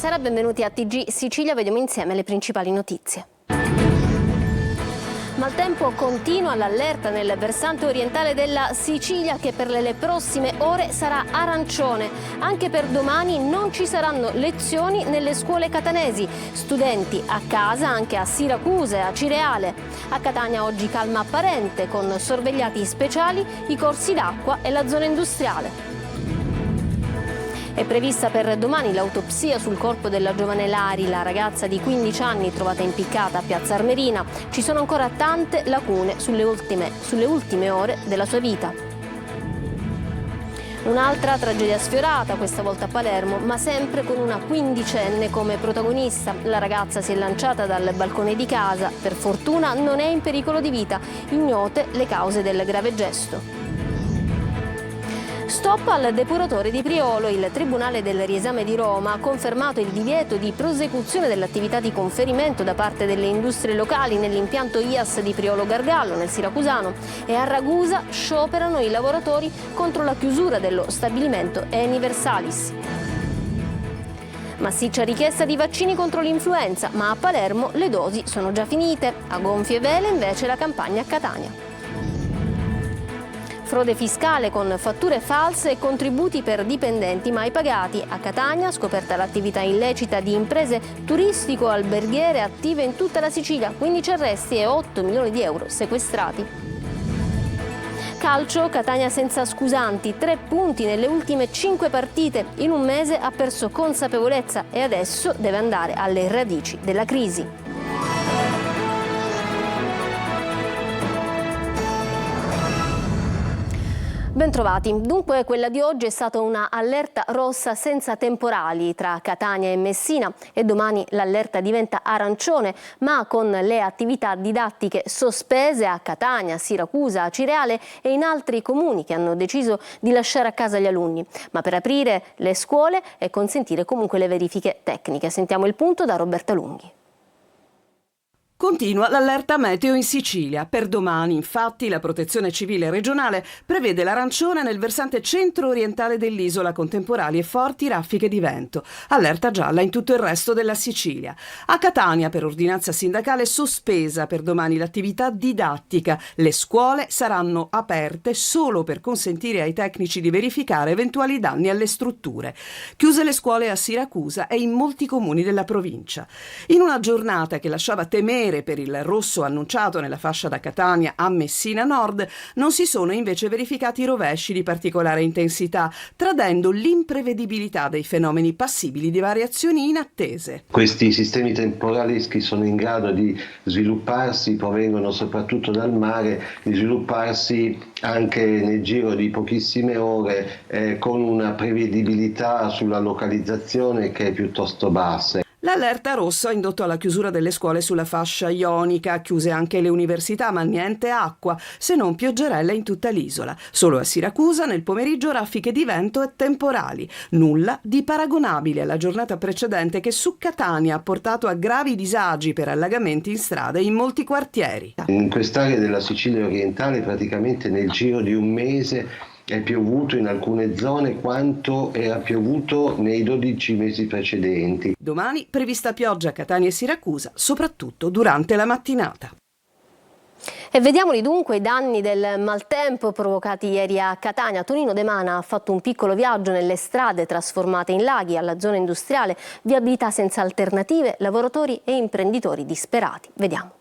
Buonasera, benvenuti a TG Sicilia, vediamo insieme le principali notizie. Maltempo continua l'allerta nel versante orientale della Sicilia che per le prossime ore sarà arancione. Anche per domani non ci saranno lezioni nelle scuole catanesi. Studenti a casa anche a Siracusa e a Cireale. A Catania oggi calma apparente con sorvegliati speciali i corsi d'acqua e la zona industriale. È prevista per domani l'autopsia sul corpo della giovane Lari, la ragazza di 15 anni trovata impiccata a Piazza Armerina. Ci sono ancora tante lacune sulle ultime ore della sua vita. Un'altra tragedia sfiorata, questa volta a Palermo, ma sempre con una quindicenne come protagonista. La ragazza si è lanciata dal balcone di casa, per fortuna non è in pericolo di vita, ignote le cause del grave gesto. Stop al depuratore di Priolo. Il Tribunale del Riesame di Roma ha confermato il divieto di prosecuzione dell'attività di conferimento da parte delle industrie locali nell'impianto IAS di Priolo Gargallo, nel Siracusano, e a Ragusa scioperano i lavoratori contro la chiusura dello stabilimento Eni Versalis. Massiccia richiesta di vaccini contro l'influenza, ma a Palermo le dosi sono già finite. A gonfie vele invece la campagna a Catania. Frode fiscale con fatture false e contributi per dipendenti mai pagati. A Catania scoperta l'attività illecita di imprese turistico-alberghiere attive in tutta la Sicilia, 15 arresti e 8 milioni di euro sequestrati. Calcio, Catania senza scusanti, 3 punti nelle ultime 5 partite. In un mese ha perso consapevolezza e adesso deve andare alle radici della crisi. Bentrovati. Dunque quella di oggi è stata una allerta rossa senza temporali tra Catania e Messina e domani l'allerta diventa arancione, ma con le attività didattiche sospese a Catania, Siracusa, Cireale e in altri comuni che hanno deciso di lasciare a casa gli alunni, ma per aprire le scuole e consentire comunque le verifiche tecniche. Sentiamo il punto da Roberta Lunghi. Continua l'allerta meteo in Sicilia. Per domani, infatti, la Protezione Civile regionale prevede l'arancione nel versante centro-orientale dell'isola con temporali e forti raffiche di vento. Allerta gialla in tutto il resto della Sicilia. A Catania, per ordinanza sindacale, sospesa per domani l'attività didattica. Le scuole saranno aperte solo per consentire ai tecnici di verificare eventuali danni alle strutture. Chiuse le scuole a Siracusa e in molti comuni della provincia. In una giornata che lasciava temere per il rosso annunciato nella fascia da Catania a Messina Nord, non si sono invece verificati rovesci di particolare intensità, tradendo l'imprevedibilità dei fenomeni passibili di variazioni inattese. Questi sistemi temporaleschi sono in grado di svilupparsi, provengono soprattutto dal mare, di svilupparsi anche nel giro di pochissime ore con una prevedibilità sulla localizzazione che è piuttosto bassa. L'allerta rossa ha indotto alla chiusura delle scuole sulla fascia ionica, chiuse anche le università, ma niente acqua, se non pioggerelle in tutta l'isola. Solo a Siracusa nel pomeriggio raffiche di vento e temporali. Nulla di paragonabile alla giornata precedente che su Catania ha portato a gravi disagi per allagamenti in strada in molti quartieri. In quest'area della Sicilia orientale praticamente nel giro di un mese è piovuto in alcune zone quanto era piovuto nei 12 mesi precedenti. Domani prevista pioggia a Catania e Siracusa, soprattutto durante la mattinata. E vediamoli dunque i danni del maltempo provocati ieri a Catania. Tonino De Mana ha fatto un piccolo viaggio nelle strade trasformate in laghi alla zona industriale, viabilità senza alternative, lavoratori e imprenditori disperati. Vediamo.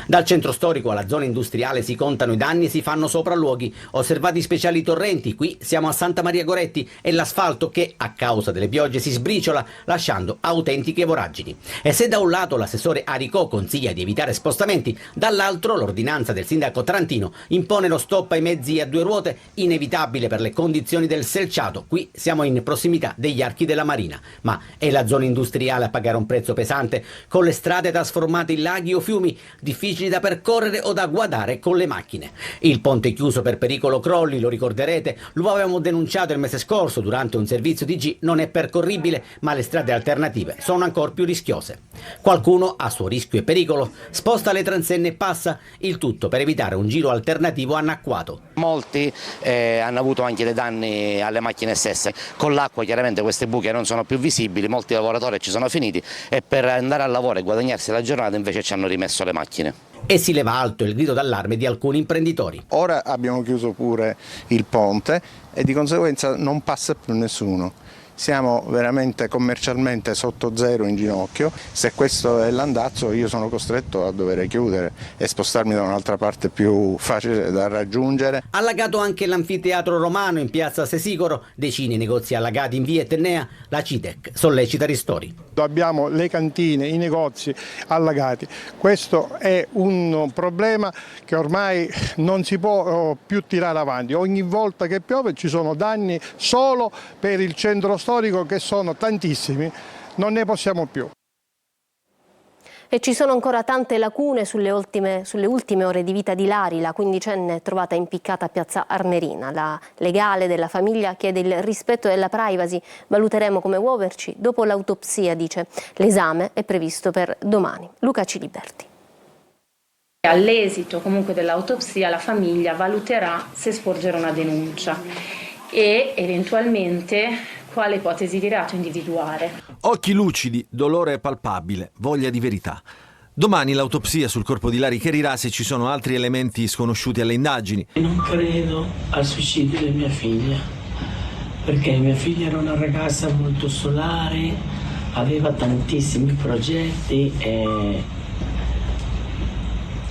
Dal centro storico alla zona industriale si contano i danni e si fanno sopralluoghi. Osservati speciali torrenti, qui siamo a Santa Maria Goretti e l'asfalto che a causa delle piogge si sbriciola lasciando autentiche voragini. E se da un lato l'assessore Aricò consiglia di evitare spostamenti, dall'altro l'ordinanza del sindaco Tarantino impone lo stop ai mezzi a 2 ruote, inevitabile per le condizioni del selciato. Qui siamo in prossimità degli archi della Marina, ma è la zona industriale a pagare un prezzo pesante con le strade trasformate in laghi o fiumi. difficili da percorrere o da guardare con le macchine. Il ponte chiuso per pericolo crolli, lo ricorderete, lo avevamo denunciato il mese scorso durante un servizio DG, non è percorribile, ma le strade alternative sono ancora più rischiose. Qualcuno, a suo rischio e pericolo, sposta le transenne e passa, il tutto per evitare un giro alternativo annacquato. Molti hanno avuto anche dei danni alle macchine stesse. Con l'acqua chiaramente queste buche non sono più visibili, molti lavoratori ci sono finiti e per andare al lavoro e guadagnarsi la giornata invece ci hanno rimesso le macchine. E si leva alto il grido d'allarme di alcuni imprenditori. Ora abbiamo chiuso pure il ponte e di conseguenza non passa più nessuno. Siamo veramente commercialmente sotto zero, in ginocchio. Se questo è l'andazzo io sono costretto a dover chiudere e spostarmi da un'altra parte più facile da raggiungere. Allagato anche l'anfiteatro romano in piazza Sesicoro, decine di negozi allagati in via Etnea, la CITEC sollecita ristori. Abbiamo le cantine, i negozi allagati. Questo è un problema che ormai non si può più tirare avanti. Ogni volta che piove ci sono danni solo per il centro storico, che sono tantissimi, non ne possiamo più. E ci sono ancora tante lacune sulle ultime ore di vita di Lari, la quindicenne trovata impiccata a piazza Armerina. La legale della famiglia chiede il rispetto della privacy. Valuteremo come muoverci dopo l'autopsia, dice. L'esame è previsto per domani. Luca Ciliberti. All'esito comunque dell'autopsia la famiglia valuterà se sporgere una denuncia e eventualmente quale ipotesi di reato individuare. Occhi lucidi, dolore palpabile, voglia di verità. Domani l'autopsia sul corpo di Lari chiarirà se ci sono altri elementi sconosciuti alle indagini. Non credo al suicidio di mia figlia, perché mia figlia era una ragazza molto solare, aveva tantissimi progetti e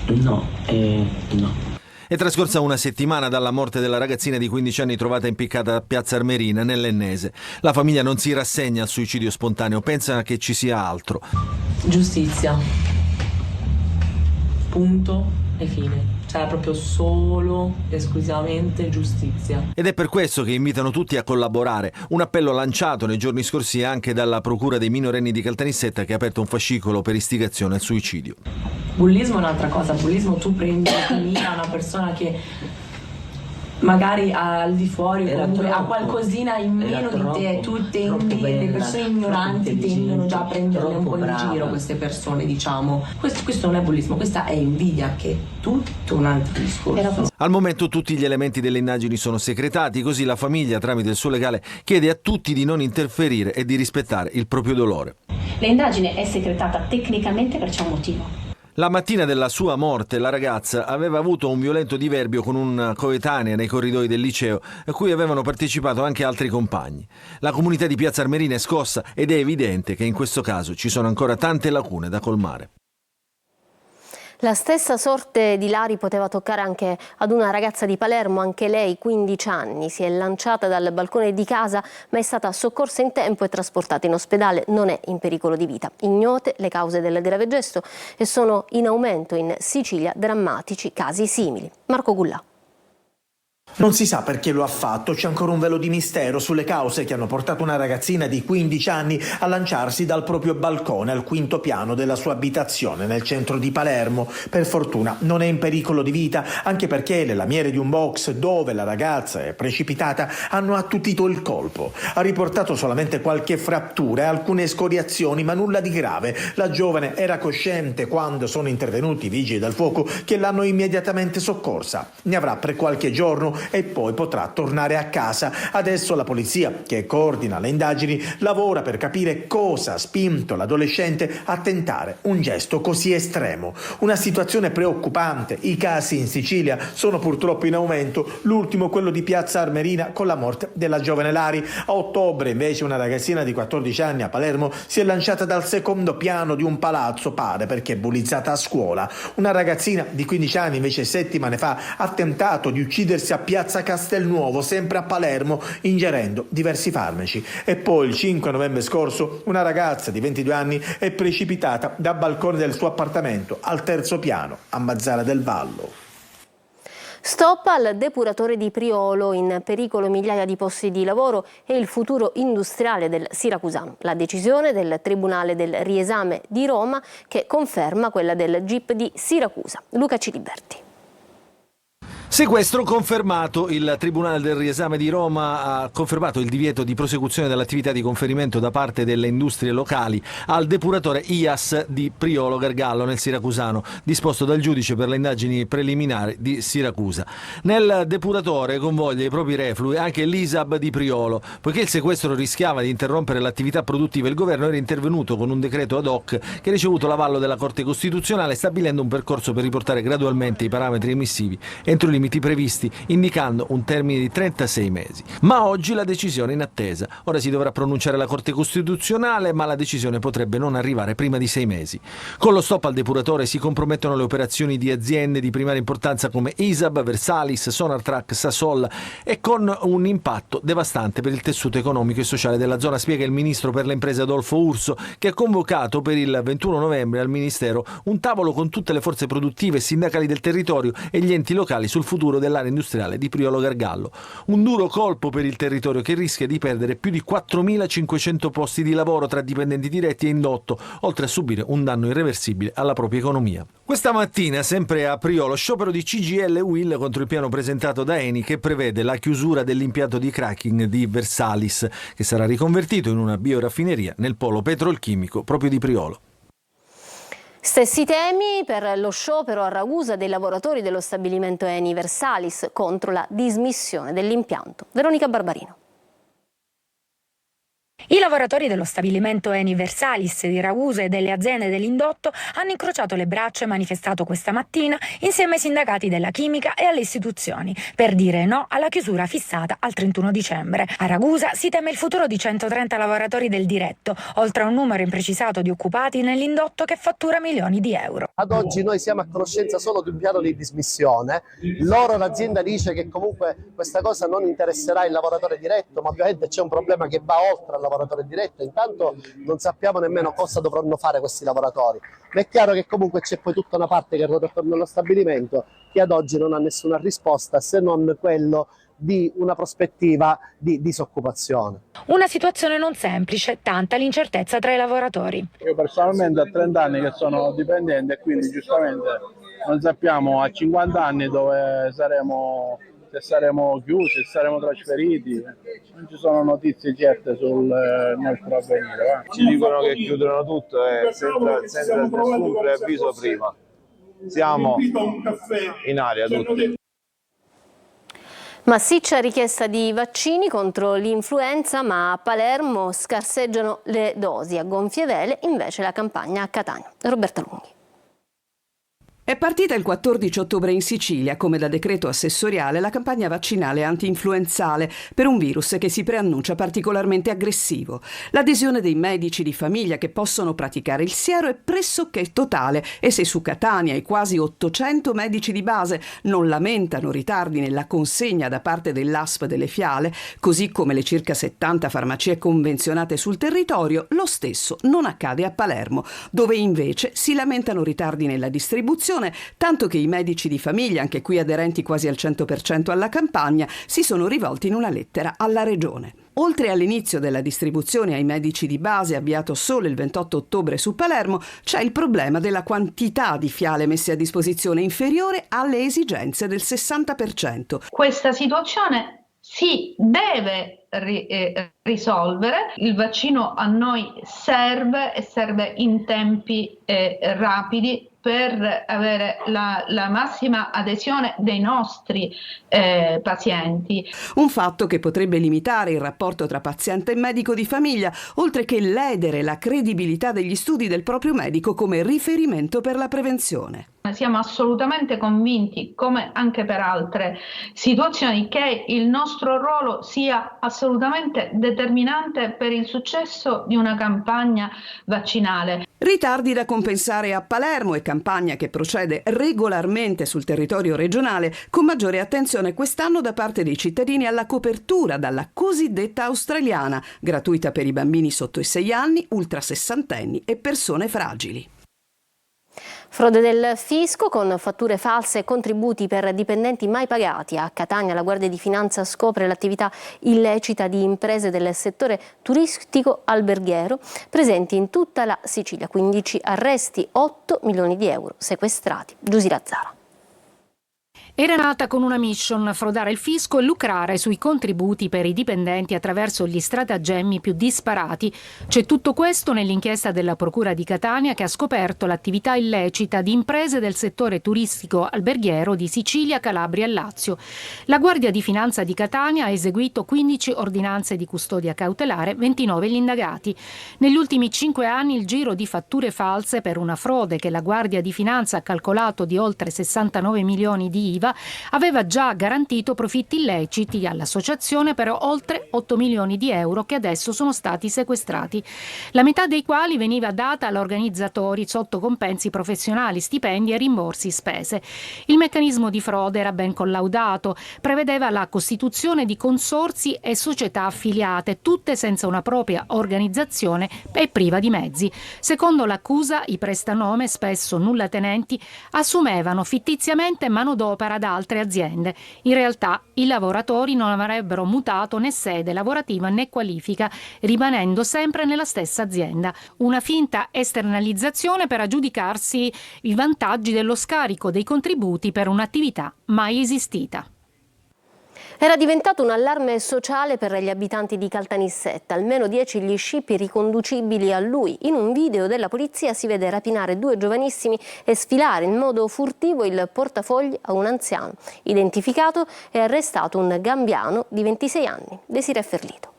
no. È trascorsa una settimana dalla morte della ragazzina di 15 anni trovata impiccata a piazza Armerina, nell'Ennese. La famiglia non si rassegna al suicidio spontaneo, pensa che ci sia altro. Giustizia. Punto e fine. C'era proprio solo, esclusivamente giustizia. Ed è per questo che invitano tutti a collaborare. Un appello lanciato nei giorni scorsi anche dalla Procura dei minorenni di Caltanissetta, che ha aperto un fascicolo per istigazione al suicidio. Bullismo è un'altra cosa. Bullismo tu prendi una persona che magari al di fuori comunque ha qualcosina in meno di te, tu tendi, le persone ignoranti tendono già a prenderle un po' in giro queste persone, diciamo. Questo non è bullismo, questa è invidia, che è tutto un altro discorso. Al momento tutti gli elementi delle indagini sono segretati, così la famiglia, tramite il suo legale, chiede a tutti di non interferire e di rispettare il proprio dolore. L'indagine è secretata tecnicamente perché c'è un motivo. La mattina della sua morte la ragazza aveva avuto un violento diverbio con una coetanea nei corridoi del liceo, a cui avevano partecipato anche altri compagni. La comunità di piazza Armerina è scossa ed è evidente che in questo caso ci sono ancora tante lacune da colmare. La stessa sorte di Lari poteva toccare anche ad una ragazza di Palermo, anche lei 15 anni, si è lanciata dal balcone di casa ma è stata soccorsa in tempo e trasportata in ospedale, non è in pericolo di vita. Ignote le cause del grave gesto e sono in aumento in Sicilia drammatici casi simili. Marco Gullà. Non si sa perché lo ha fatto, c'è ancora un velo di mistero sulle cause che hanno portato una ragazzina di 15 anni a lanciarsi dal proprio balcone al quinto piano della sua abitazione nel centro di Palermo. Per fortuna non è in pericolo di vita, anche perché le lamiere di un box dove la ragazza è precipitata hanno attutito il colpo. Ha riportato solamente qualche frattura e alcune scoriazioni, ma nulla di grave. La giovane era cosciente quando sono intervenuti i vigili del fuoco, che l'hanno immediatamente soccorsa. Ne avrà per qualche giorno e poi potrà tornare a casa. Adesso la polizia, che coordina le indagini, lavora per capire cosa ha spinto l'adolescente a tentare un gesto così estremo. Una situazione preoccupante. I casi in Sicilia sono purtroppo in aumento. L'ultimo quello di piazza Armerina con la morte della giovane Lari. A ottobre invece una ragazzina di 14 anni a Palermo si è lanciata dal secondo piano di un palazzo, pare perché bullizzata a scuola. Una ragazzina di 15 anni invece settimane fa ha tentato di uccidersi a piazza Castelnuovo, sempre a Palermo, ingerendo diversi farmaci. E poi il 5 novembre scorso una ragazza di 22 anni è precipitata dal balcone del suo appartamento al terzo piano a Mazzara del Vallo. Stop al depuratore di Priolo, in pericolo migliaia di posti di lavoro e il futuro industriale del siracusano. La decisione del Tribunale del Riesame di Roma che conferma quella del GIP di Siracusa. Luca Ciliberti. Sequestro confermato. Il Tribunale del Riesame di Roma ha confermato il divieto di prosecuzione dell'attività di conferimento da parte delle industrie locali al depuratore IAS di Priolo Gargallo nel Siracusano, disposto dal giudice per le indagini preliminari di Siracusa. Nel depuratore convoglia i propri reflui anche l'ISAB di Priolo. Poiché il sequestro rischiava di interrompere l'attività produttiva, il governo era intervenuto con un decreto ad hoc che ha ricevuto l'avallo della Corte Costituzionale, stabilendo un percorso per riportare gradualmente i parametri emissivi entro i limiti previsti, indicando un termine di 36 mesi. Ma oggi la decisione è in attesa. Ora si dovrà pronunciare la Corte Costituzionale, ma la decisione potrebbe non arrivare prima di 6 mesi. Con lo stop al depuratore si compromettono le operazioni di aziende di primaria importanza come ISAB, Versalis, Sonartrack, Sasol, e con un impatto devastante per il tessuto economico e sociale della zona, spiega il ministro per le imprese Adolfo Urso, che ha convocato per il 21 novembre al Ministero un tavolo con tutte le forze produttive e sindacali del territorio e gli enti locali sul futuro dell'area industriale di Priolo Gargallo. Un duro colpo per il territorio che rischia di perdere più di 4.500 posti di lavoro tra dipendenti diretti e indotto, oltre a subire un danno irreversibile alla propria economia. Questa mattina, sempre a Priolo, sciopero di CGIL e UIL contro il piano presentato da Eni che prevede la chiusura dell'impianto di cracking di Versalis, che sarà riconvertito in una bioraffineria nel polo petrolchimico proprio di Priolo. Stessi temi per lo sciopero a Ragusa dei lavoratori dello stabilimento Eni Versalis contro la dismissione dell'impianto. Veronica Barbarino. I lavoratori dello stabilimento Eni Versalis di Ragusa e delle aziende dell'indotto hanno incrociato le braccia e manifestato questa mattina insieme ai sindacati della chimica e alle istituzioni per dire no alla chiusura fissata al 31 dicembre. A Ragusa si teme il futuro di 130 lavoratori del diretto, oltre a un numero imprecisato di occupati nell'indotto che fattura milioni di euro. Ad oggi noi siamo a conoscenza solo di un piano di dismissione. L'azienda dice che comunque questa cosa non interesserà il lavoratore diretto, ma ovviamente c'è un problema che va oltre al lavoratore diretto. Intanto non sappiamo nemmeno cosa dovranno fare questi lavoratori, ma è chiaro che comunque c'è poi tutta una parte che ruota attorno allo stabilimento che ad oggi non ha nessuna risposta se non quello di una prospettiva di disoccupazione. Una situazione non semplice, tanta l'incertezza tra i lavoratori. Io personalmente ho 30 anni che sono dipendente e quindi giustamente non sappiamo a 50 anni dove saremo, se saremo chiusi, se saremo trasferiti. Non ci sono notizie certe sul nostro avvenire. Ci dicono che chiudono tutto senza nessun preavviso prima. Siamo in aria tutti. Massiccia richiesta di vaccini contro l'influenza, ma a Palermo scarseggiano le dosi. A gonfie vele invece la campagna a Catania. Roberta Lunghi. È partita il 14 ottobre in Sicilia, come da decreto assessoriale, la campagna vaccinale anti-influenzale per un virus che si preannuncia particolarmente aggressivo. L'adesione dei medici di famiglia che possono praticare il siero è pressoché totale e se su Catania i quasi 800 medici di base non lamentano ritardi nella consegna da parte dell'ASP delle fiale, così come le circa 70 farmacie convenzionate sul territorio, lo stesso non accade a Palermo, dove invece si lamentano ritardi nella distribuzione, tanto che i medici di famiglia, anche qui aderenti quasi al 100% alla campagna, si sono rivolti in una lettera alla Regione. Oltre all'inizio della distribuzione ai medici di base, avviato solo il 28 ottobre su Palermo, c'è il problema della quantità di fiale messe a disposizione inferiore alle esigenze del 60%. Questa situazione si deve risolvere. Il vaccino a noi serve e serve in tempi rapidi per avere la massima adesione dei nostri pazienti. Un fatto che potrebbe limitare il rapporto tra paziente e medico di famiglia, oltre che ledere la credibilità degli studi del proprio medico come riferimento per la prevenzione. Siamo assolutamente convinti, come anche per altre situazioni, che il nostro ruolo sia assolutamente determinante per il successo di una campagna vaccinale. Ritardi da compensare a Palermo e campagna che procede regolarmente sul territorio regionale con maggiore attenzione quest'anno da parte dei cittadini alla copertura dalla cosiddetta australiana, gratuita per i bambini sotto i 6 anni, ultrasessantenni e persone fragili. Frode del fisco con fatture false e contributi per dipendenti mai pagati. A Catania la Guardia di Finanza scopre l'attività illecita di imprese del settore turistico alberghiero presenti in tutta la Sicilia. 15 arresti, 8 milioni di euro sequestrati. Giusy Lazzara. Era nata con una mission: frodare il fisco e lucrare sui contributi per i dipendenti attraverso gli stratagemmi più disparati. C'è tutto questo nell'inchiesta della Procura di Catania, che ha scoperto l'attività illecita di imprese del settore turistico alberghiero di Sicilia, Calabria e Lazio. La Guardia di Finanza di Catania ha eseguito 15 ordinanze di custodia cautelare, 29 gli indagati. Negli ultimi 5 anni il giro di fatture false per una frode che la Guardia di Finanza ha calcolato di oltre 69 milioni di IVA aveva già garantito profitti illeciti all'associazione per oltre 8 milioni di euro che adesso sono stati sequestrati, la metà dei quali veniva data agli organizzatori sotto compensi professionali, stipendi e rimborsi spese. Il meccanismo di frode era ben collaudato, prevedeva la costituzione di consorzi e società affiliate, tutte senza una propria organizzazione e priva di mezzi. Secondo l'accusa, i prestanome, spesso nullatenenti, assumevano fittiziamente manodopera da altre aziende. In realtà i lavoratori non avrebbero mutato né sede lavorativa né qualifica, rimanendo sempre nella stessa azienda. Una finta esternalizzazione per aggiudicarsi i vantaggi dello scarico dei contributi per un'attività mai esistita. Era diventato un allarme sociale per gli abitanti di Caltanissetta. Almeno 10 gli scippi riconducibili a lui. In un video della polizia si vede rapinare 2 giovanissimi e sfilare in modo furtivo il portafogli a un anziano. Identificato e arrestato un gambiano di 26 anni, Desiree Ferlito.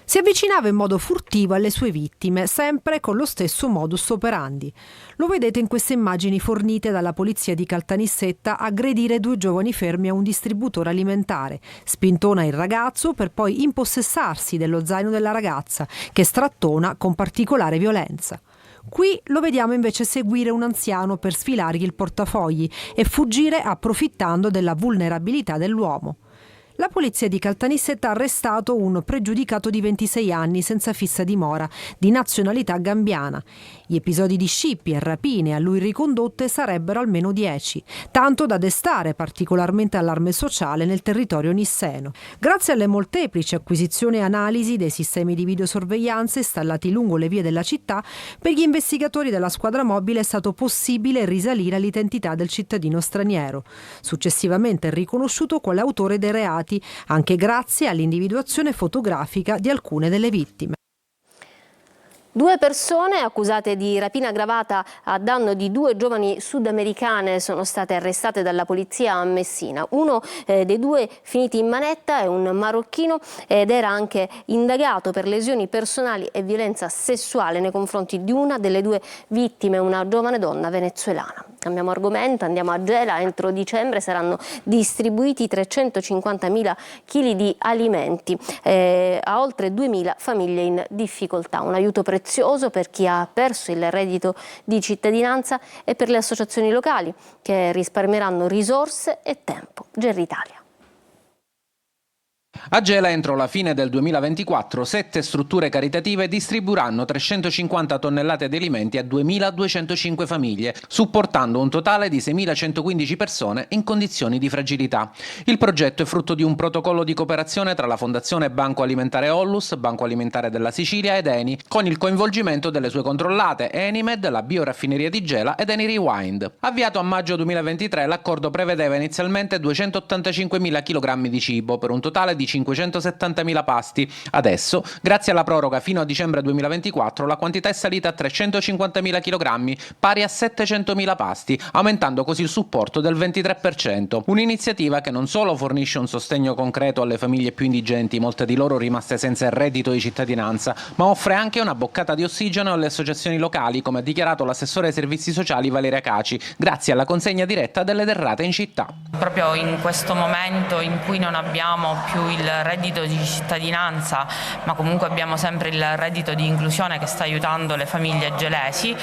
Si avvicinava in modo furtivo alle sue vittime, sempre con lo stesso modus operandi. Lo vedete in queste immagini fornite dalla polizia di Caltanissetta aggredire 2 giovani fermi a un distributore alimentare. Spintona il ragazzo per poi impossessarsi dello zaino della ragazza, che strattona con particolare violenza. Qui lo vediamo invece seguire un anziano per sfilargli il portafogli e fuggire approfittando della vulnerabilità dell'uomo. La polizia di Caltanissetta ha arrestato un pregiudicato di 26 anni senza fissa dimora, di nazionalità gambiana. Gli episodi di scippi e rapine a lui ricondotte sarebbero almeno 10, tanto da destare particolarmente allarme sociale nel territorio nisseno. Grazie alle molteplici acquisizioni e analisi dei sistemi di videosorveglianza installati lungo le vie della città, per gli investigatori della squadra mobile è stato possibile risalire all'identità del cittadino straniero, successivamente riconosciuto quale autore dei reati, anche grazie all'individuazione fotografica di alcune delle vittime. 2 persone accusate di rapina aggravata a danno di 2 giovani sudamericane sono state arrestate dalla polizia a Messina. Uno dei 2 finiti in manetta è un marocchino ed era anche indagato per lesioni personali e violenza sessuale nei confronti di una delle 2 vittime, una giovane donna venezuelana. Cambiamo argomento, andiamo a Gela. Entro dicembre saranno distribuiti 350.000 kg di alimenti a oltre 2.000 famiglie in difficoltà. Un aiuto prezioso per chi ha perso il reddito di cittadinanza e per le associazioni locali che risparmieranno risorse e tempo. Gerri Italia. A Gela, entro la fine del 2024, 7 strutture caritative distribuiranno 350 tonnellate di alimenti a 2.205 famiglie, supportando un totale di 6.115 persone in condizioni di fragilità. Il progetto è frutto di un protocollo di cooperazione tra la Fondazione Banco Alimentare Ollus, Banco Alimentare della Sicilia ed Eni, con il coinvolgimento delle sue controllate Enimed, la bioraffineria di Gela ed Eni Rewind. Avviato a maggio 2023, l'accordo prevedeva inizialmente 285.000 kg di cibo per un totale di 570.000 pasti. Adesso, grazie alla proroga fino a dicembre 2024, la quantità è salita a 350.000 kg, pari a 700.000 pasti, aumentando così il supporto del 23%. Un'iniziativa che non solo fornisce un sostegno concreto alle famiglie più indigenti, molte di loro rimaste senza il reddito di cittadinanza, ma offre anche una boccata di ossigeno alle associazioni locali, come ha dichiarato l'assessore ai servizi sociali Valeria Caci, grazie alla consegna diretta delle derrate in città. Proprio in questo momento in cui non abbiamo più il reddito di cittadinanza, ma comunque abbiamo sempre il reddito di inclusione che sta aiutando le famiglie gelesi.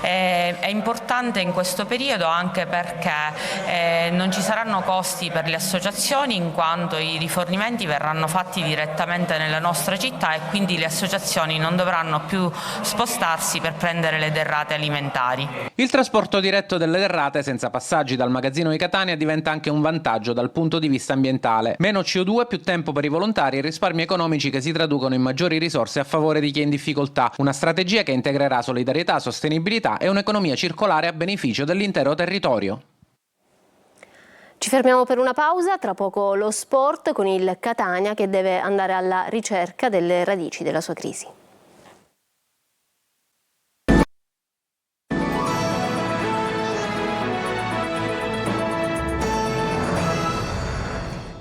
È importante in questo periodo anche perché non ci saranno costi per le associazioni, in quanto i rifornimenti verranno fatti direttamente nella nostra città e quindi le associazioni non dovranno più spostarsi per prendere le derrate alimentari. Il trasporto diretto delle derrate senza passaggi dal magazzino di Catania diventa anche un vantaggio dal punto di vista ambientale. Meno CO2, più tempo per i volontari e risparmi economici che si traducono in maggiori risorse a favore di chi è in difficoltà. Una strategia che integrerà solidarietà, sostenibilità e un'economia circolare a beneficio dell'intero territorio. Ci fermiamo per una pausa, tra poco lo sport con il Catania che deve andare alla ricerca delle radici della sua crisi.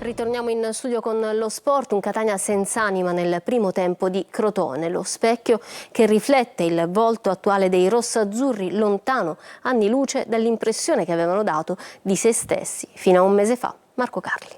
Ritorniamo in studio con lo sport, un Catania senza anima nel primo tempo di Crotone, lo specchio che riflette il volto attuale dei rossazzurri, lontano anni luce dall'impressione che avevano dato di se stessi fino a un mese fa. Marco Carli.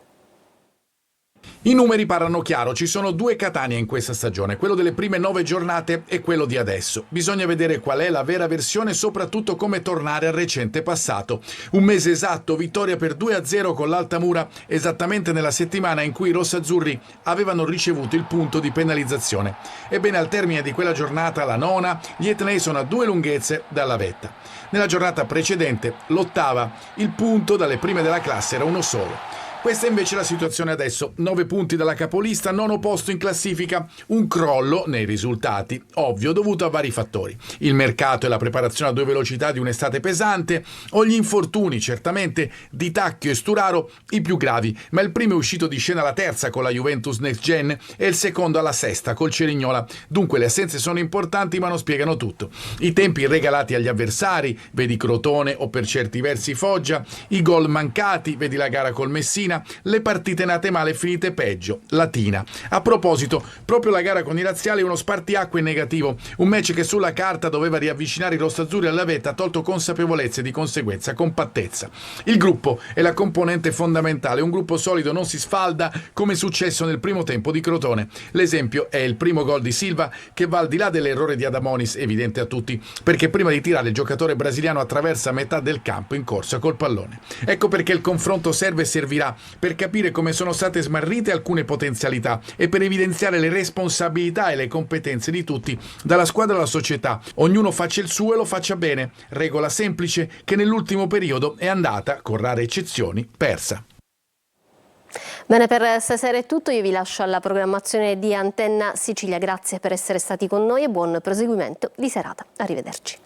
I numeri parlano chiaro, ci sono 2 Catania in questa stagione, quello delle prime 9 giornate e quello di adesso. Bisogna vedere qual è la vera versione e soprattutto come tornare al recente passato. Un mese esatto, vittoria per 2-0 con l'Altamura, esattamente nella settimana in cui i rossazzurri avevano ricevuto il punto di penalizzazione. Ebbene, al termine di quella giornata, la nona, gli etnei sono a 2 lunghezze dalla vetta. Nella giornata precedente, l'8ª, il punto dalle prime della classe era uno solo. Questa è invece la situazione adesso, 9 punti dalla capolista, 9° posto in classifica, un crollo nei risultati, ovvio, dovuto a vari fattori. Il mercato e la preparazione a 2 velocità di un'estate pesante, o gli infortuni, certamente, di Tacchio e Sturaro i più gravi, ma il primo è uscito di scena alla terza con la Juventus Next Gen e il secondo alla sesta col Cerignola. Dunque le assenze sono importanti ma non spiegano tutto. I tempi regalati agli avversari, vedi Crotone o per certi versi Foggia, i gol mancati, vedi la gara col Messina, le partite nate male e finite peggio, Latina. A proposito, proprio la gara con i razziali è uno spartiacque negativo, un match che sulla carta doveva riavvicinare i rossazzurri alla vetta ha tolto consapevolezza e di conseguenza compattezza. Il gruppo è la componente fondamentale, un gruppo solido non si sfalda come è successo nel primo tempo di Crotone. L'esempio è il primo gol di Silva che va al di là dell'errore di Adamonis, evidente a tutti, perché prima di tirare il giocatore brasiliano attraversa metà del campo in corsa col pallone. Ecco perché il confronto serve e servirà per capire come sono state smarrite alcune potenzialità e per evidenziare le responsabilità e le competenze di tutti, dalla squadra alla società. Ognuno faccia il suo e lo faccia bene. Regola semplice che nell'ultimo periodo è andata, con rare eccezioni, persa. Bene, per stasera è tutto, io vi lascio alla programmazione di Antenna Sicilia. Grazie per essere stati con noi e buon proseguimento di serata. Arrivederci.